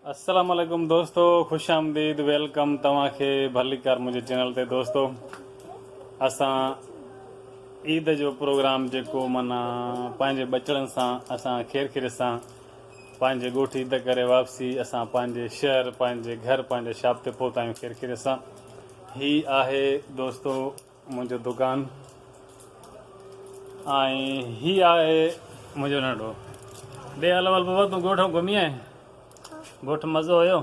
अस्सलाम वालेकुम दोस्तों, खुश आमदीद, वेलकम तव्हांखे भलीकार मुंहिंजे चैनल ते। दोस्तों असां ईद जो प्रोग्राम जेको माना पंहिंजे बचड़नि सां असां खेर खेर सां पंहिंजे ॻोठ ईद करे वापसी असां पंहिंजे शहर, पंहिंजे घर, पंहिंजे शॉप ते पहुता आहियूं खेर खेर सां। ही आहे दोस्तों मुंहिंजो दुकान ऐं ही आहे मुंहिंजो नंढो ॾे हल वल बाबा। तूं ॻोठ घुमी आहीं? ॻोठ मज़ो हुयो?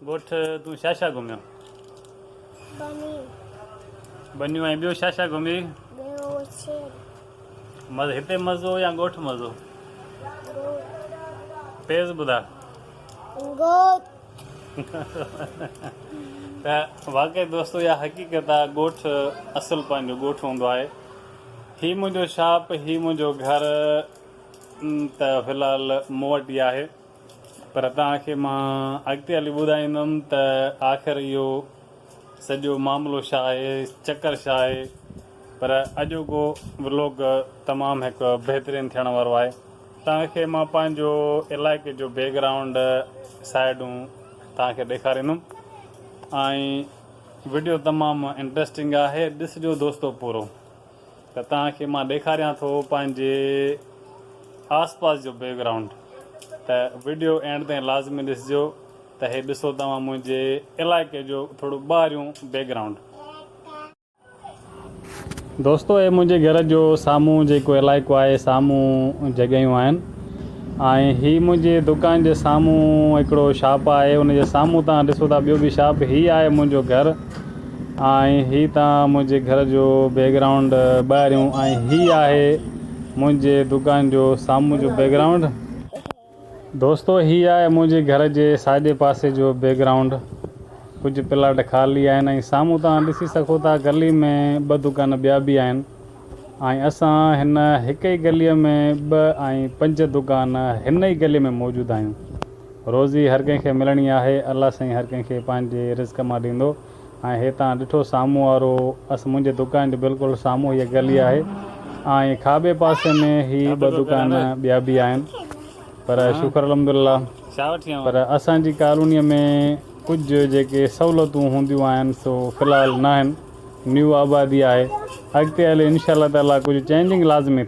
ॻोठ तूं छा छा घुमियो? बनियूं ऐं ॿियो छा छा घुमी? मज़ो हिते मज़ो या ॻोठ मज़ो? तेज़ ॿुधा। त वाक़ई दोस्तों इहा हक़ीक़त आहे, ॻोठ असुलु पंहिंजो ॻोठ हूंदो आहे। ही मुंहिंजो शॉप, ही मुंहिंजो घर त फ़िलहालु मूं वटि ई आहे, पर तव्हांखे मां अॻिते हली ॿुधाईंदुमि त आख़िर इहो सॼो मामिलो छा आहे, चकर छा आहे। पर अॼोको व्लॉग तमामु हिकु बहितरीनु थियण वारो आहे। तव्हांखे मां पंहिंजो इलाइक़े जो बैकग्राउंड साइडूं तव्हांखे ॾेखारींदुमि ऐं वीडियो तमामु इंट्रस्टिंग आहे, ॾिसिजो दोस्तो पूरो। त तव्हांखे मां ॾेखारियां थो पंहिंजे आसपास जो बैकग्राउंड, त वीडियो एंड ताईं लाज़मी ॾिसिजो त हे ॾिसो तव्हां मुंहिंजे इलाइक़े जो थोरो ॿाहिरियों बैकग्राउंड। दोस्तो हे मुंहिंजे घर जो साम्हूं जेको इलाइक़ो आहे, साम्हूं जॻहियूं आहिनि ऐं हीअ मुंहिंजे दुकान जे साम्हूं हिकिड़ो शॉप आहे। उनजे साम्हूं तव्हां ॾिसो था ॿियो बि शॉप। हीअ आहे मुंहिंजो घर ऐं हीअ तव्हां मुंहिंजे घर जो बैकग्राउंड ॿाहिरियों, ऐं हीअ आहे मुंहिंजे दुकान जो साम्हूं जो बैकग्राउंड। दोस्तो हीअ आहे मुंहिंजे घर जे साॼे पासे जो बैकग्राउंड। कुझु प्लाट ख़ाली आहिनि ऐं साम्हूं तव्हां ॾिसी सघो था गली में ॿ दुकान ॿिया बि आहिनि ऐं असां हिन हिक ई गलीअ में 2 ऐं 5 दुकान हिन ई गलीअ में मौजूदु आहियूं। रोज़ी हर कंहिंखे मिलणी आहे, अलाह साईं हर कंहिंखे पंहिंजे रिज़्क़ मां ॾींदो। ऐं हे तव्हां ॾिठो साम्हूं वारो मुंहिंजे दुकान जो बिल्कुलु साम्हूं हीअ गली आहे ऐं खाॿे पासे में ही 2 दुकान ॿिया बि आहिनि। पर शुक्र अल्हम्दुलिल्लाह, पर असांजी कॉलोनीअ में कुझु जेके सहूलियतूं हूंदियूं आहिनि सो फ़िलहालु न आहिनि। न्यू आबादी आहे, अॻिते हली इंशाअल्लाह ताला कुझु चेंजिंग लाज़मी थी।